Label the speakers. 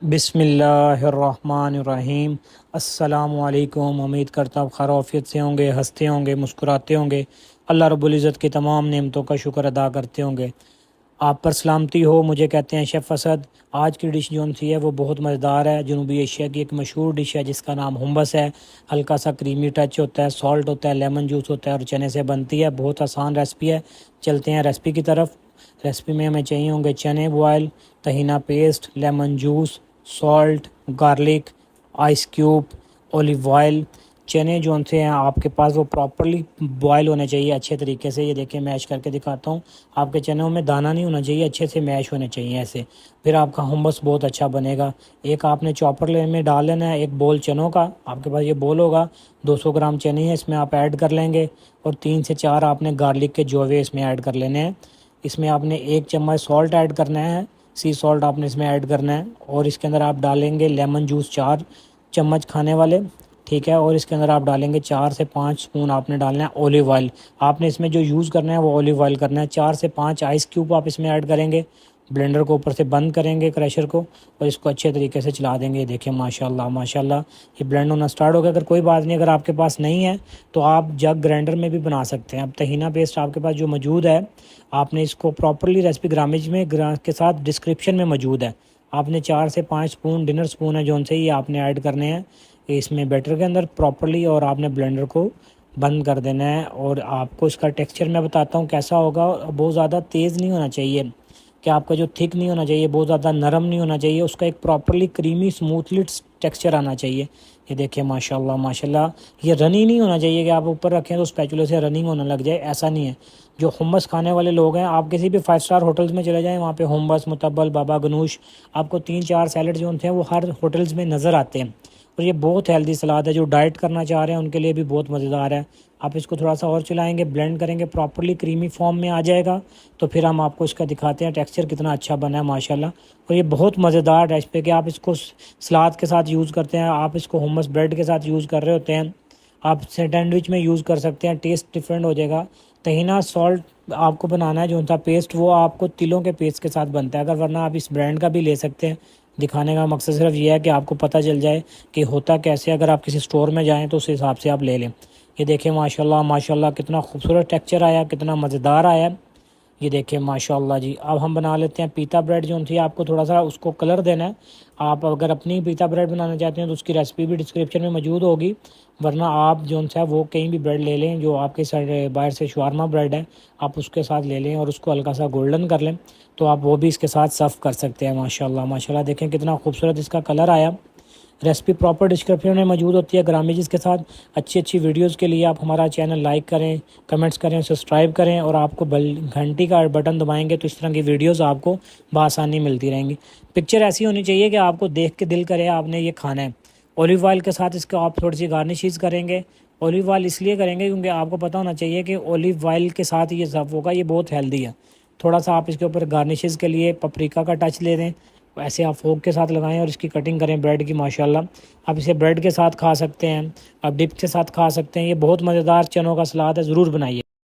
Speaker 1: बिस्मिल्लाहिर्रहमानिर्रहीम। अस्सलामुअलैकुम। उम्मीद करता हूँ खैरियत से होंगे, हंसते होंगे, मुस्कुराते होंगे, अल्लाह रब्बुल इज़्ज़त की तमाम नेमतों का शुक्र अदा करते होंगे। आप पर सलामती हो। मुझे कहते हैं शेफ़ असद। आज की डिश जो सी है वो बहुत मज़ेदार है। जनूबी एशिया की एक मशहूर डिश है जिसका नाम हुम्बस है। हल्का सा क्रीमी टच होता है, सॉल्ट होता है, लेमन जूस होता है और चने से बनती है। बहुत आसान रेसिपी है। चलते हैं रेसिपी की तरफ। रेसिपी में हमें चाहिए होंगे चने boil, tahini paste, lemon juice, salt, garlic, ice cube, olive oil. चने जो से हैं आपके पास वो प्रॉपरली बॉयल होने चाहिए अच्छे तरीके से। ये देखिए मैश करके दिखाता हूँ। आपके चनों में दाना नहीं होना चाहिए, अच्छे से मैश होने चाहिए ऐसे। फिर आपका हुम्बस बहुत अच्छा बनेगा। एक आपने चॉपर ले में डाल लेना है, एक बोल चनों का। आपके पास ये बोल होगा, 200 ग्राम चने हैं इसमें आप ऐड कर लेंगे। और 3 से 4 आपने गार्लिक के जोवे इसमें ऐड कर लेने हैं। इसमें आपने 1 चम्मच सॉल्ट ऐड करना है, सी सॉल्ट आपने इसमें ऐड करना है। और इसके अंदर आप डालेंगे लेमन जूस 4 चम्मच खाने वाले, ठीक है। और इसके अंदर आप डालेंगे 4 से 5 स्पून आपने डालना है ऑलिव ऑयल। आपने इसमें जो यूज़ करना है वो ऑलिव ऑयल करना है। 4 से 5 आइस क्यूब आप इसमें ऐड करेंगे। ब्लेंडर को ऊपर से बंद करेंगे, क्रशर को, और इसको अच्छे तरीके से चला देंगे। देखिए माशाल्लाह माशाल्लाह ये ब्लेंड होना स्टार्ट हो गया। अगर कोई बात नहीं, अगर आपके पास नहीं है तो आप जग ग्राइंडर में भी बना सकते हैं। अब तहीना पेस्ट आपके पास जो मौजूद है, आपने इसको प्रॉपरली रेसिपी ग्रामेज में के साथ डिस्क्रिप्शन में मौजूद है। आपने 4 से 5 स्पून डिनर स्पून है जो से ये आपने ऐड करने हैं इसमें बैटर के अंदर प्रॉपरली। और आपने ब्लेंडर को बंद कर देना है। और आपको इसका टेक्सचर मैं बताता हूँ कैसा होगा। बहुत ज़्यादा तेज़ नहीं होना चाहिए, कि आपका जो थिक नहीं होना चाहिए, बहुत ज़्यादा नरम नहीं होना चाहिए। उसका एक प्रॉपरली क्रीमी स्मूथली टेक्सचर आना चाहिए। ये देखिए माशाल्लाह माशाल्लाह। ये रनी नहीं होना चाहिए कि आप ऊपर रखें तो स्पैचुले से रनिंग होने लग जाए, ऐसा नहीं है। जो हुम्बस खाने वाले लोग हैं, आप किसी भी 5 स्टार होटल्स में चले जाएं, वहाँ पे हुम्बस, मुतब्बल, बाबा गनूश, आपको 3-4 सैलड जो हैं वो हर होटल्स में नज़र आते हैं। और ये बहुत हेल्दी सलाद है। जो डाइट करना चाह रहे हैं उनके लिए भी बहुत मज़ेदार है। आप इसको थोड़ा सा और चलाएंगे, ब्लेंड करेंगे, प्रॉपरली क्रीमी फॉर्म में आ जाएगा। तो फिर हम आपको इसका दिखाते हैं टेक्सचर कितना अच्छा बना है माशाल्लाह। और ये बहुत मज़ेदार रेसिपी कि आप इसको सलाद के साथ यूज़ करते हैं, आप इसको हुम्मस ब्रेड के साथ यूज़ कर रहे होते हैं, आप सैंडविच में यूज़ कर सकते हैं। टेस्ट डिफरेंट हो जाएगा। तहीना सॉल्ट आपको बनाना है जो उनका पेस्ट, वो आपको तिलों के पेस्ट के साथ बनता है। अगर वरना आप इस ब्रांड का भी ले सकते हैं। दिखाने का मकसद सिर्फ ये है कि आपको पता चल जाए कि होता कैसे। अगर आप किसी स्टोर में जाएं तो उस हिसाब से आप ले लें। ये देखिए माशाल्लाह माशाल्लाह कितना खूबसूरत टेक्सचर आया, कितना मज़ेदार आया। ये देखिए माशाल्लाह जी। अब हम बना लेते हैं पीता ब्रेड जो थी। आपको थोड़ा सा उसको कलर देना है। आप अगर अपनी पीता ब्रेड बनाना चाहते हैं तो उसकी रेसिपी भी डिस्क्रिप्शन में मौजूद होगी। वरना आप जो सा वो कहीं भी ब्रेड ले लें, जो आपके साइड बाहर से शवारमा ब्रेड है, आप उसके साथ ले लें और उसको हल्का सा गोल्डन कर लें, तो आप वो भी इसके साथ सर्व कर सकते हैं। माशाल्लाह माशाल्लाह देखें कितना खूबसूरत इसका कलर आया। रेसिपी प्रॉपर डिस्क्रिप्शन में मौजूद होती है ग्रामेजेस के साथ। अच्छी अच्छी वीडियोस के लिए आप हमारा चैनल लाइक करें, कमेंट्स करें, सब्सक्राइब करें, और आपको घंटी का बटन दबाएंगे तो इस तरह की वीडियोस आपको बआसानी मिलती रहेंगी। पिक्चर ऐसी होनी चाहिए कि आपको देख के दिल करे आपने ये खाना है। ऑलिव ऑयल के साथ इसका आप थोड़ी सी गार्निशेस करेंगे। ऑलिव ऑयल इसलिए करेंगे क्योंकि आपको पता होना चाहिए कि ऑलिव ऑयल के साथ ये सर्व होगा, ये बहुत हेल्दी है। थोड़ा सा आप इसके ऊपर गार्निशेस के लिए पपरिका का टच ले दें, ऐसे आप फोक के साथ लगाएं और इसकी कटिंग करें ब्रेड की माशाल्लाह। आप इसे ब्रेड के साथ खा सकते हैं, आप डिप के साथ खा सकते हैं। ये बहुत मज़ेदार चनों का सलाद है, ज़रूर बनाइए।